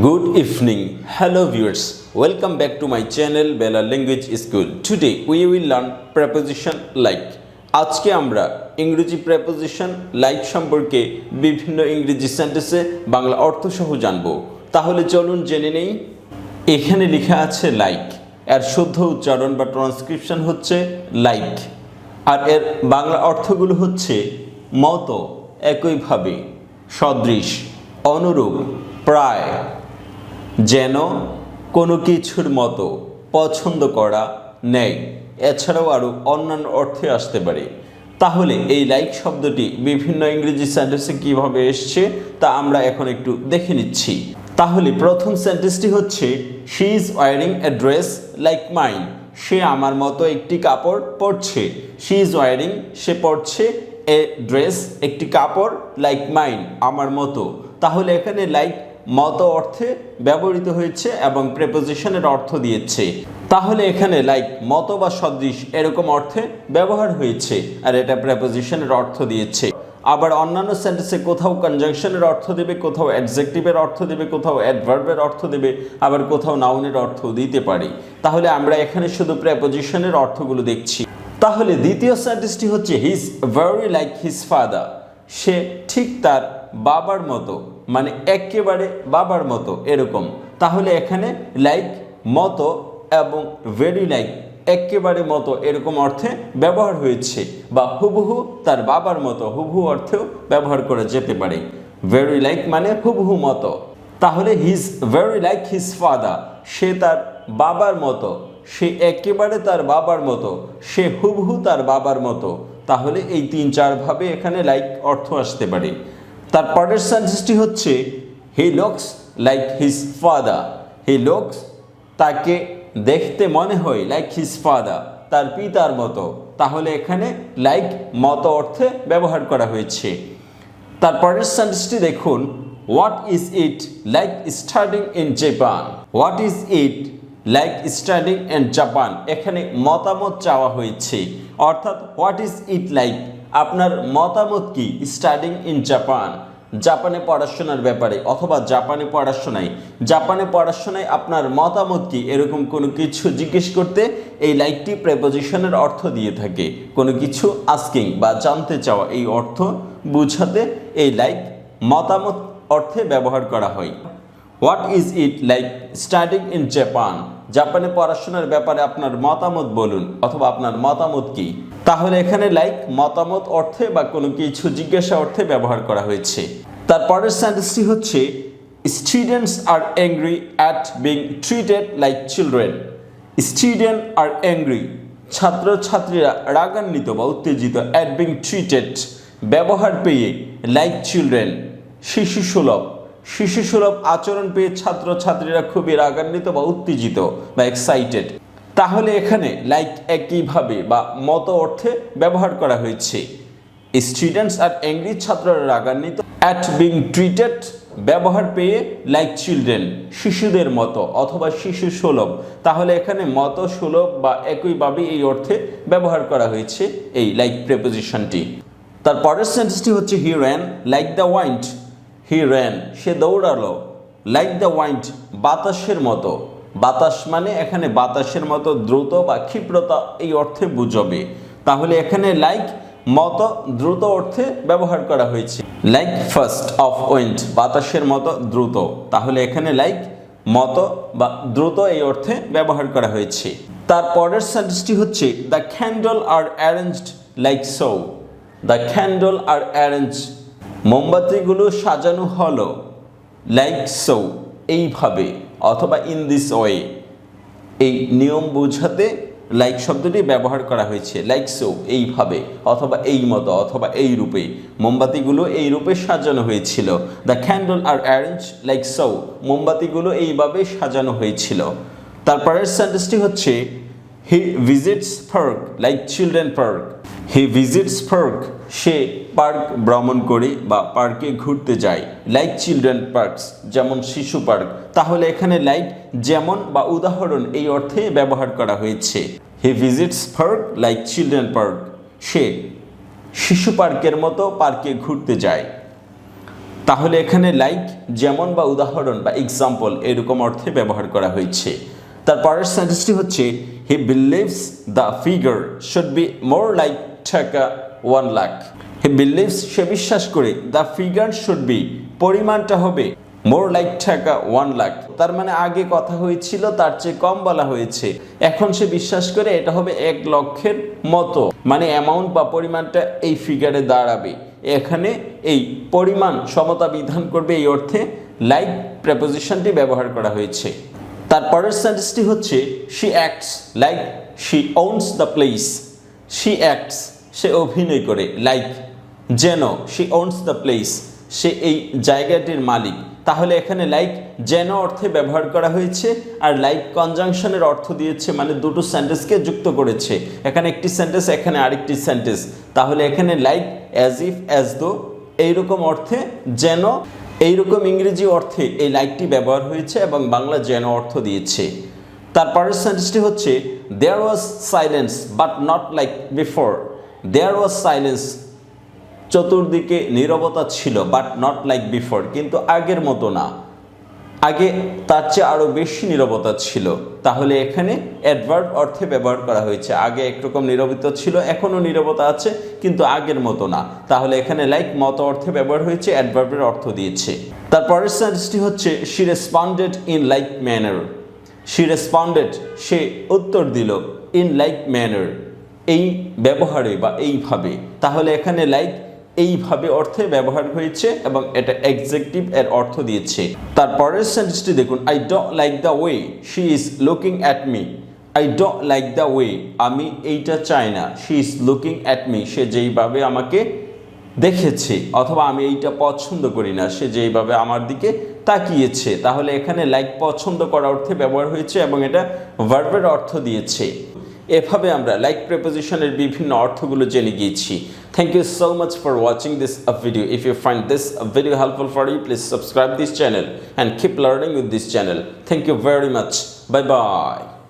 Good evening, hello viewers. Welcome back to my channel Balal Language School. Today we will learn preposition like. আজকে আমরা ইংরেজি preposition like সম্পর্কে বিভিন্ন ইংরেজি সেন্টেন্সে বাংলা অর্থ সহ জানব। তাহলে চলুন জেনে নেই। এখানে লেখা আছে লাইক, এর শুদ্ধ উচ্চারণ বা ট্রান্সক্রিপশন হচ্ছে লাইক, আর এর বাংলা অর্থগুলো হচ্ছে মতো, একইভাবে, সদৃশ, অনুরূপ, প্রায়, যেন, কোনো কিছুর মতো, পছন্দ করা, নেয়, এছাড়াও আরও অন্যান্য অর্থে আসতে পারে। তাহলে এই লাইক শব্দটি বিভিন্ন ইংরেজি সেন্টেন্সে কীভাবে এসছে তা আমরা এখন একটু দেখে নিচ্ছি। তাহলে প্রথম সেন্টেন্সটি হচ্ছে she is wearing a dress like mine. সে আমার মতো একটি কাপড় পরছে। শি ইজ ওয়ারিং, সে পরছে, এ ড্রেস, একটি কাপড়, লাইক মাইন, আমার মতো। তাহলে এখানে লাইক মতো অর্থে ব্যবহৃত হয়েছে এবং প্রেপোজিশনের অর্থ দিয়েছে। তাহলে এখানে লাইক মতো বা সদৃশ এরকম অর্থে ব্যবহার হয়েছে, আর এটা প্রেপোজিশনের অর্থ দিয়েছে। আবার অন্যান্য সেন্টেন্সে কোথাও কনজাংশনের অর্থ দেবে, কোথাও অ্যাডজেক্টিভের অর্থ দেবে, কোথাও অ্যাডভার্বের অর্থ দেবে, আবার কোথাও নাউনের অর্থ দিতে পারে। তাহলে আমরা এখানে শুধু প্রেপোজিশনের অর্থগুলো দেখছি। তাহলে দ্বিতীয় সেন্টেন্সটি হচ্ছে he is very like his father. সে ঠিক তার বাবার মতো, মানে একেবারে বাবার মতো এরকম। তাহলে এখানে লাইক মতো এবং ভেরি লাইক একেবারে মতো এরকম অর্থে ব্যবহার হয়েছে, বা হুবহু তার বাবার মতো হুবহু অর্থেও ব্যবহার করা যেতে পারে। ভেরি লাইক মানে হুবহু মতো। তাহলে he is very like his father, সে তার বাবার মতো, সে একেবারে তার বাবার মতো, সে হুবহু তার বাবার মতো। তাহলে এই 3-4 ভাবে এখানে লাইক অর্থ আসতে পারে। তার পরের সেন্টেন্সটি হচ্ছে he looks like his father. He looks, তাকে দেখতে মনে হয়, লাইক হিজ ফাদার, তার পিতার মতো। তাহলে এখানে লাইক মতো অর্থে ব্যবহার করা হয়েছে। তার পরের সেন্টেন্সটি দেখুন, what is it like studying in Japan. What is it like studying in Japan, এখানে মতামত চাওয়া হয়েছে, অর্থাৎ হোয়াট ইজ ইট লাইক, আপনার মতামত কি স্টাডিং ইন জাপান, জাপানে পড়াশোনার ব্যাপারে, অথবা জাপানে পড়াশোনায় আপনার মতামত কি, এরকম কোনো কিছু জিজ্ঞেস করতে এই লাইকটি প্রেপোজিশনের অর্থ দিয়ে থাকে। কোনো কিছু আস্কিং বা জানতে চাওয়া, এই অর্থ বোঝাতে এই লাইক মতামত অর্থে ব্যবহার করা হয়। What is it like studying in Japan, জাপানে পড়াশোনার ব্যাপারে আপনার মতামত বলুন, অথবা আপনার মতামত কি। তাহলে এখানে লাইক মতামত অর্থে বা কোনো কিছু জিজ্ঞাসা অর্থে ব্যবহার করা হয়েছে। তারপরের সেন্টেন্সটি হচ্ছে students are angry at being treated like children. Student are angry, ছাত্রছাত্রীরা রাগান্বিত বা উত্তেজিত, অ্যাট বিং ট্রিটেড ব্যবহার পেয়ে, লাইক চিলড্রেন শিশুসুলভ আচরণ পেয়ে ছাত্রছাত্রীরা খুবই রাগান্বিত বা উত্তেজিত বা এক্সাইটেড। তাহলে এখানে লাইক একইভাবে বা মতো অর্থে ব্যবহার করা হয়েছে। স্টুডেন্টস আর অ্যাংরি, ছাত্ররা রাগান্বিত, অ্যাট বিং ট্রিটেড ব্যবহার পেয়ে, লাইক চিলড্রেন শিশুদের মতো অথবা শিশু সুলভ। তাহলে এখানে মতো, সুলভ বা একইভাবে এই অর্থে ব্যবহার করা হয়েছে এই লাইক প্রেপোজিশনটি। তার পরের সেন্টেন্সটি হচ্ছে he ran like the wind. He ran, সে দৌড়ালো, লাইক দ্য ওয়াইন্ড বাতাসের মতো। বাতাস মানে এখানে বাতাসের মতো দ্রুত বা ক্ষিপ্রতা এই অর্থে বুঝবে। তাহলে এখানে লাইক মতো দ্রুত অর্থে ব্যবহার করা হয়েছে। লাইক ফাস্ট অফ উইন্ড, বাতাসের মতো দ্রুত। তাহলে এখানে লাইক মতো বা দ্রুত এই অর্থে ব্যবহার করা হয়েছে। তার পরের সেন্টেন্সটি হচ্ছে the candle are arranged like so. The candle are arrange, মোমবাতিগুলো সাজানো হলো, লাইক সো এইভাবে, অথবা ইন দিস ওয়ে, এই নিয়ম বোঝাতে লাইক শব্দটি ব্যবহার করা হয়েছে। লাইক সো এইভাবে, অথবা এই মতো, অথবা এই রূপে, মোমবাতিগুলো এই রূপে সাজানো হয়েছিল। The candle are arrange like so, মোমবাতিগুলো এইভাবে সাজানো হয়েছিল। তারপরের সেন্টেন্সটি হচ্ছে he visits park like children park. He visits park, সে পার্ক ভ্রমণ করে বা পার্কে ঘুরতে যায়, লাইক চিলড্রেন পার্কস, যেমন শিশু পার্ক। তাহলে এখানে লাইক যেমন বা উদাহরণ এই অর্থে ব্যবহার করা হয়েছে। He visits park like children park, সে শিশু পার্কের মতো পার্কে ঘুরতে যায়। তাহলে এখানে লাইক যেমন বা উদাহরণ বা এক্সাম্পল এরকম অর্থে ব্যবহার করা হয়েছে। তারপরের সেন্টেন্সটি হচ্ছে he believes the figure should be more like টাকা 1 লাখ। হি বিলিভস সে বিশ্বাস করে দ্য ফিগার শুড বি পরিমাণটা হবে মোর লাইক টাকা 1 লাখ। তার মানে আগে কথা হয়েছিল তার চেয়ে কম বলা হয়েছে, এখন সে বিশ্বাস করে এটা হবে 1 লক্ষের মতো, মানে অ্যামাউন্ট বা পরিমাণটা এই ফিগারে দাঁড়াবে। এখানে এই পরিমাণ সমতা বিধান করবে এই অর্থে লাইক প্রেপোজিশনটি ব্যবহার করা হয়েছে। তারপরের সেন্টেন্সটি হচ্ছে she acts like she owns the place. She acts সে অভিনয় করে, লাইক যেন শি ওনস দ্য প্লেস সে এই জায়গাটির মালিক। তাহলে এখানে লাইক যেন অর্থে ব্যবহার করা হয়েছে, আর লাইক কনজাংশনের অর্থ দিয়েছে, মানে দুটো সেন্টেন্সকে যুক্ত করেছে। এখানে একটি সেন্টেন্স, এখানে আরেকটি সেন্টেন্স। তাহলে এখানে like as if as though এইরকম অর্থে, যেন এইরকম ইংরেজি অর্থে এই লাইকটি ব্যবহার হয়েছে এবং বাংলা যেন অর্থ দিয়েছে। তারপরের সেন্টেন্সটি হচ্ছে there was silence but not like before. There was silence চতুর্দিকে নীরবতা ছিল, বাট নট লাইক বিফোর কিন্তু আগের মতো না, আগে তার চেয়ে আরও বেশি নীরবতা ছিল। তাহলে এখানে অ্যাডভার্ব অর্থে ব্যবহার করা হয়েছে, আগে একরকম নীরবতা ছিল, এখনও নীরবতা আছে কিন্তু আগের মতো না। তাহলে এখানে লাইক মতো অর্থে ব্যবহার হয়েছে, অ্যাডভার্বের অর্থ দিয়েছে। তারপরের সেন্টেন্সটি হচ্ছে she responded in like manner. She responded সে উত্তর দিল, ইন লাইক ম্যানার এই ব্যবহারে বা এইভাবে। তাহলে এখানে লাইক এইভাবে অর্থে ব্যবহার হয়েছে এবং এটা এক্সেকটিভ এর অর্থ দিয়েছে। তারপরের সেন্টেন্সটি দেখুন I don't like the way she is looking at me. I don't like the way আমি এইটা চাই না, she is looking at me সে যেইভাবে আমাকে দেখেছে, অথবা আমি এইটা পছন্দ করি না সে যেইভাবে আমার দিকে তাকিয়েছে। তাহলে এখানে লাইক পছন্দ করা অর্থে ব্যবহার হয়েছে এবং এটা ভার্বের অর্থ দিয়েছে। এভাবে আমরা লাইক প্রেপোজিশনের বিভিন্ন অর্থগুলো জেনে গিয়েছি। Thank you so much for watching this video. If you find this video helpful for you, please subscribe this channel and keep learning with this channel. Thank you very much. Bye bye.